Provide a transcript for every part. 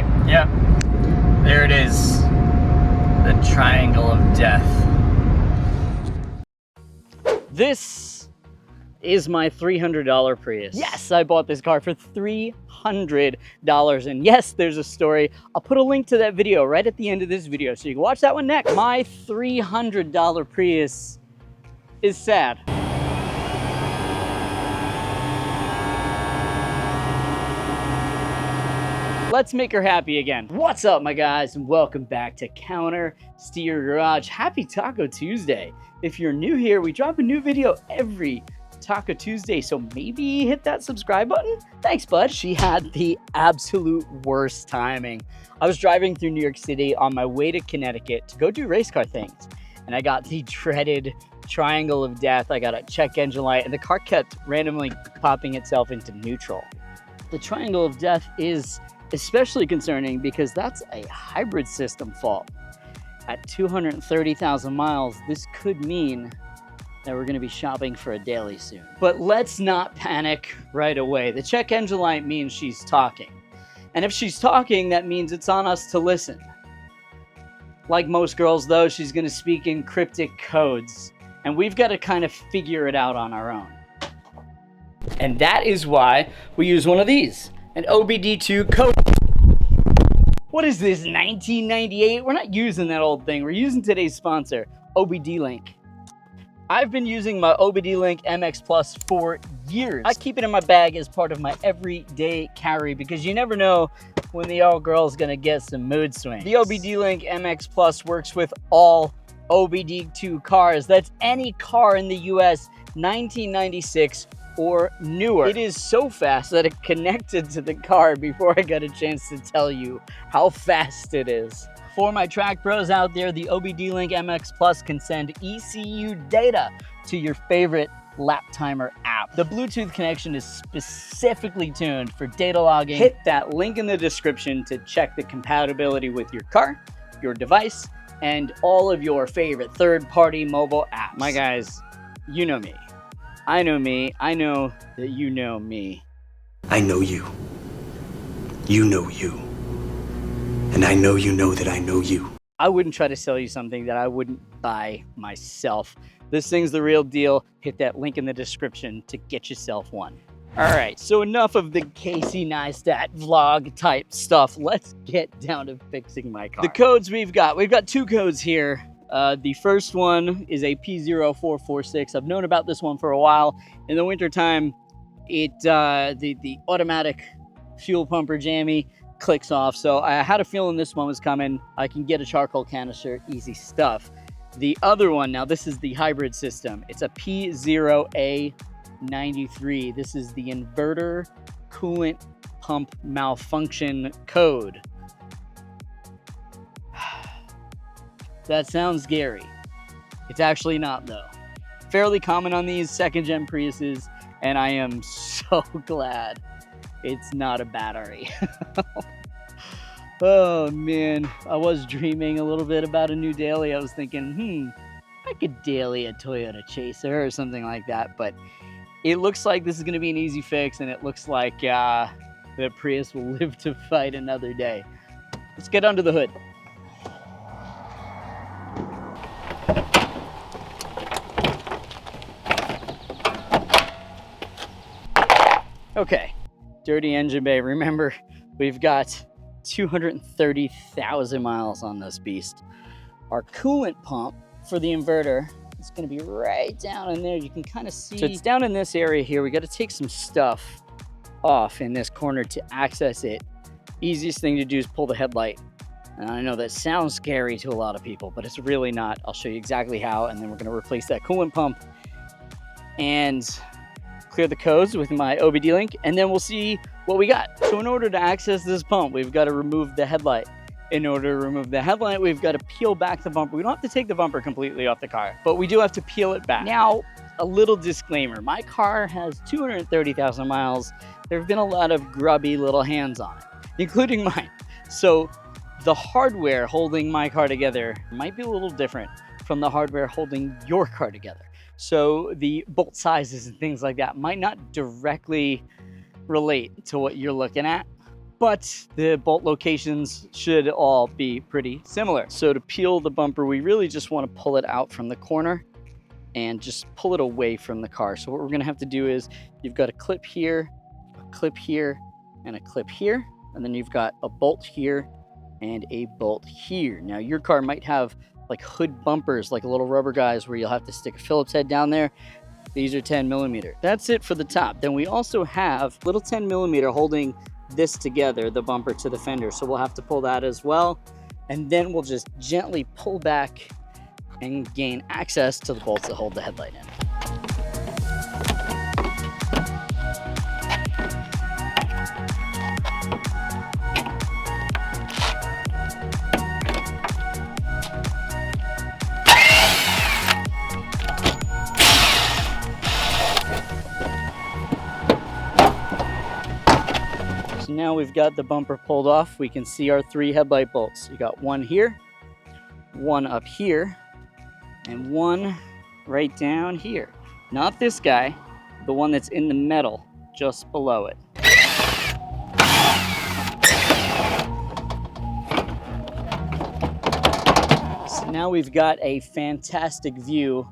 right, yep. There it is. The triangle of death. This is my $300 Prius. Yes, I bought this car for $300. And yes, there's a story. I'll put a link to that video right at the end of this video so you can watch that one next. My $300 Prius is sad. Let's make her happy again. What's up, my guys, and welcome back to Counter Steer Garage. Happy Taco Tuesday. If you're new here, we drop a new video every Taco Tuesday, so maybe hit that subscribe button. Thanks, bud. She had the absolute worst timing. I was driving through New York City on my way to Connecticut to go do race car things, and I got the dreaded triangle of death. I got a check engine light, and the car kept randomly popping itself into neutral. The triangle of death is especially concerning because that's a hybrid system fault. At 230,000 miles, this could mean that we're gonna be shopping for a daily soon. But let's not panic right away. The check engine light means she's talking. And if she's talking, that means it's on us to listen. Like most girls though, she's gonna speak in cryptic codes. And we've gotta kind of figure it out on our own. And that is why we use one of these. An OBD2 code. What is this, 1998? We're not using that old thing. We're using today's sponsor, OBD Link. I've been using my OBD Link MX Plus for years. I keep it in my bag as part of my everyday carry because you never know when the old girl's gonna get some mood swings. The OBD Link MX Plus works with all OBD2 cars. That's any car in the US 1996 or newer. It is so fast that it connected to the car before I got a chance to tell you how fast it is. For my track pros out there, the OBD Link MX Plus can send ECU data to your favorite lap timer app. The Bluetooth connection is specifically tuned for data logging. Hit that link in the description to check the compatibility with your car, your device, and all of your favorite third-party mobile apps. My guys, you know me. I know me. I know that you know me. I know you. You know you. And I know you know that I know you. I wouldn't try to sell you something that I wouldn't buy myself. This thing's the real deal. Hit that link in the description to get yourself one. All right, so enough of the Casey Neistat vlog type stuff. Let's get down to fixing my car. The codes we've got two codes here. The first one is a P0A93. I've known about this one for a while. In the wintertime, the automatic fuel pumper jammy clicks off. So I had a feeling this one was coming. I can get a charcoal canister, easy stuff. The other one, now this is the hybrid system. It's a P0A93. This is the inverter coolant pump malfunction code. That sounds scary. It's actually not though. Fairly common on these second-gen Priuses, and I am so glad it's not a battery. Oh man, I was dreaming a little bit about a new daily. I was thinking, I could daily a Toyota Chaser or something like that, but it looks like this is gonna be an easy fix, and it looks like the Prius will live to fight another day. Let's get under the hood. Okay, dirty engine bay. Remember, we've got 230,000 miles on this beast. Our coolant pump for the inverter is gonna be right down in there. You can kind of see. So it's down in this area here. We gotta take some stuff off in this corner to access it. Easiest thing to do is pull the headlight. And I know that sounds scary to a lot of people, but it's really not. I'll show you exactly how, and then we're gonna replace that coolant pump and clear the codes with my OBD Link, and then we'll see what we got. So in order to access this pump, we've got to remove the headlight. In order to remove the headlight, we've got to peel back the bumper. We don't have to take the bumper completely off the car, but we do have to peel it back. Now, a little disclaimer. My car has 230,000 miles. There have been a lot of grubby little hands on it, including mine. So the hardware holding my car together might be a little different from the hardware holding your car together. So the bolt sizes and things like that might not directly relate to what you're looking at. but the bolt locations should all be pretty similar. So to peel the bumper, we really just want to pull it out from the corner and just pull it away from the car. So what we're gonna have to do is, you've got a clip here, and a clip here, and then you've got a bolt here and a bolt here. Now your car might have like hood bumpers, like little rubber guys where you'll have to stick a Phillips head down there. These are 10mm. That's it for the top. Then we also have little 10mm holding this together, the bumper to the fender. So we'll have to pull that as well. And then we'll just gently pull back and gain access to the bolts that hold the headlight in. So now we've got the bumper pulled off. We can see our 3 headlight bolts. You got one here, one up here, and one right down here. Not this guy, the one that's in the metal just below it. So now we've got a fantastic view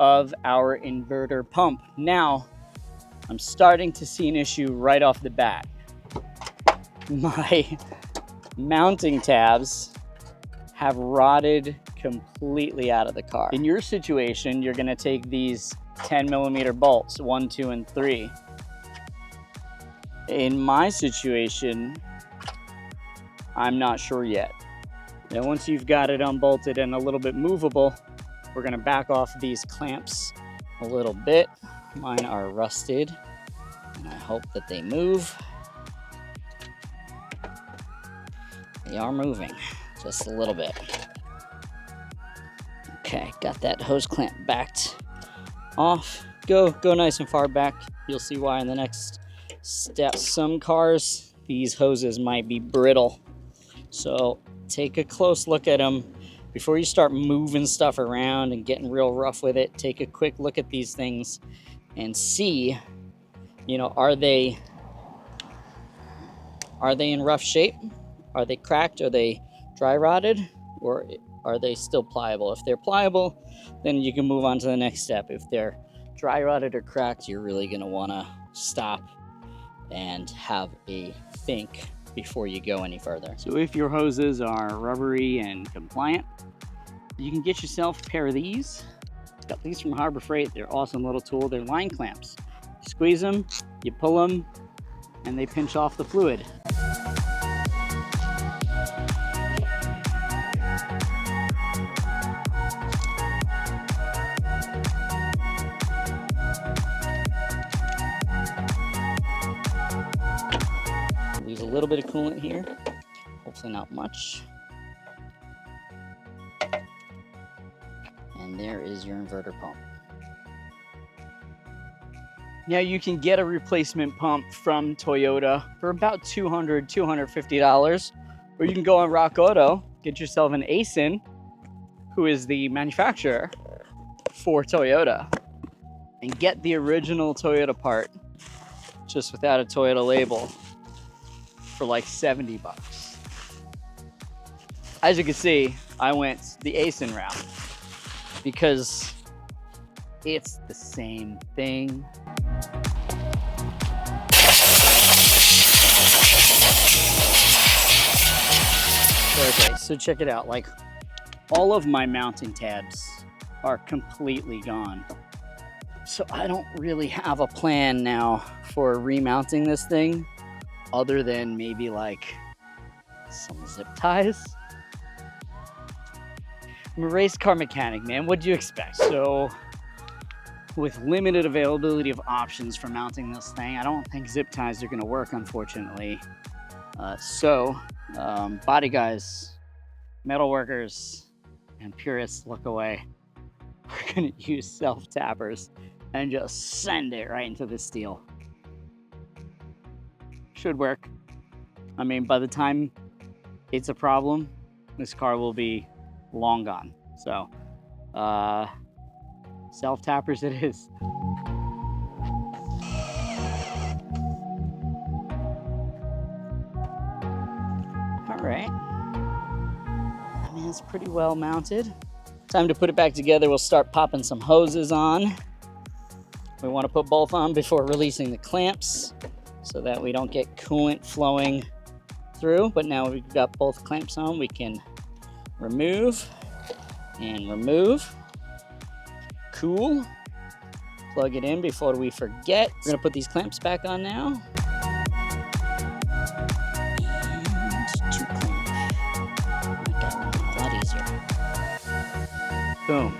of our inverter pump. Now, I'm starting to see an issue right off the bat. My mounting tabs have rotted completely out of the car. In your situation, you're gonna take these 10mm bolts, 1, 2, and 3. In my situation, I'm not sure yet. Now, once you've got it unbolted and a little bit movable, we're gonna back off these clamps a little bit. Mine are rusted, and I hope that they move. They are moving, just a little bit. Okay, got that hose clamp backed off. Go nice and far back. You'll see why in the next step. Some cars, these hoses might be brittle. So take a close look at them. Before you start moving stuff around and getting real rough with it, take a quick look at these things and see, you know, are they in rough shape? Are they cracked? Are they dry rotted? Or are they still pliable? If they're pliable, then you can move on to the next step. If they're dry rotted or cracked, you're really gonna wanna stop and have a think before you go any further. So if your hoses are rubbery and compliant, you can get yourself a pair of these. Got these from Harbor Freight. They're awesome little tool. They're line clamps. You squeeze them, you pull them, and they pinch off the fluid. Lose a little bit of coolant here, hopefully not much. And there is your inverter pump. Now you can get a replacement pump from Toyota for about $200, $250, or you can go on Rock Auto, get yourself an ASIN, who is the manufacturer for Toyota, and get the original Toyota part, just without a Toyota label, for like 70 bucks. As you can see, I went the ASIN route because it's the same thing. Okay, so check it out. Like, all of my mounting tabs are completely gone. So I don't really have a plan now for remounting this thing, other than maybe like some zip ties. I'm a race car mechanic, man. What do you expect? So with limited availability of options for mounting this thing, I don't think zip ties are gonna work, unfortunately. Body guys, metal workers, and purists, look away. We're gonna use self-tappers and just send it right into the steel. Should work. I mean, by the time it's a problem, this car will be long gone. So, self-tappers it is. All right. I mean, it's pretty well mounted. Time to put it back together. We'll start popping some hoses on. We want to put both on before releasing the clamps so that we don't get coolant flowing through. But now we've got both clamps on, we can remove and remove. Cool. Plug it in before we forget. We're gonna put these clamps back on now. And 2 clamps. Make that one a lot easier. Boom.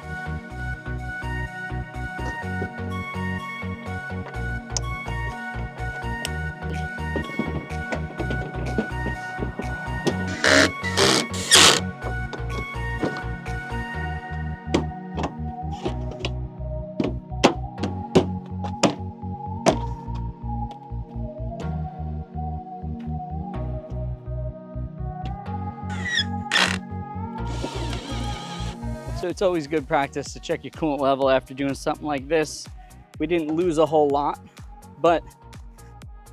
So it's always good practice to check your coolant level after doing something like this. We didn't lose a whole lot, but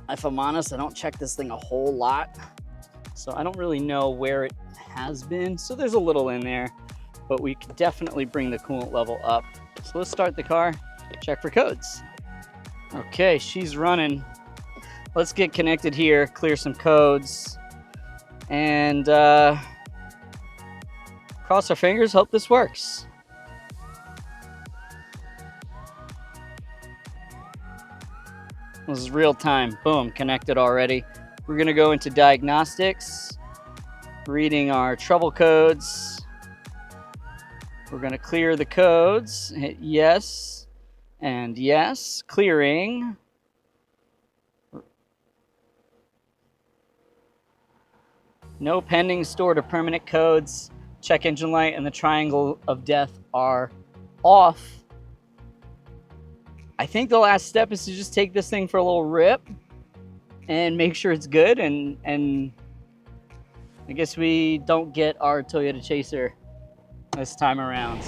if I'm honest, I don't check this thing a whole lot. So I don't really know where it has been. So there's a little in there, but we can definitely bring the coolant level up. So let's start the car, check for codes. Okay, she's running. Let's get connected here, clear some codes, and cross our fingers, hope this works. This is real time. Boom, connected already. We're gonna go into diagnostics, reading our trouble codes. We're gonna clear the codes, hit yes and yes, clearing. No pending, stored, or permanent codes. Check engine light and the triangle of death are off. I think the last step is to just take this thing for a little rip and make sure it's good, and I guess we don't get our Toyota Chaser this time around.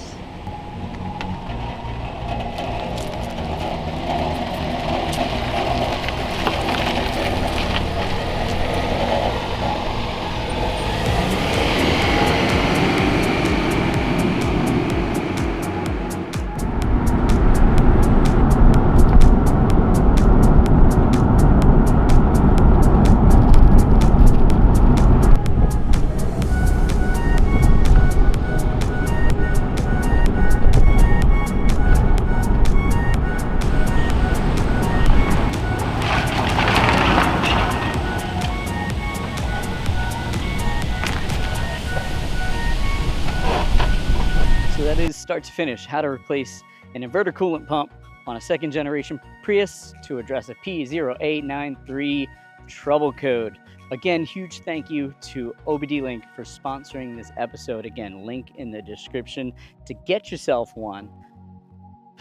So that is start to finish, how to replace an inverter coolant pump on a 2nd generation Prius to address a P0A93 trouble code. Again, huge thank you to OBD Link for sponsoring this episode. Again, link in the description to get yourself one.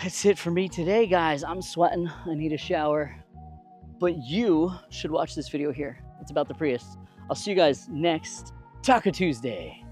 That's it for me today, guys. I'm sweating, I need a shower. But you should watch this video here. It's about the Prius. I'll see you guys next Taco Tuesday.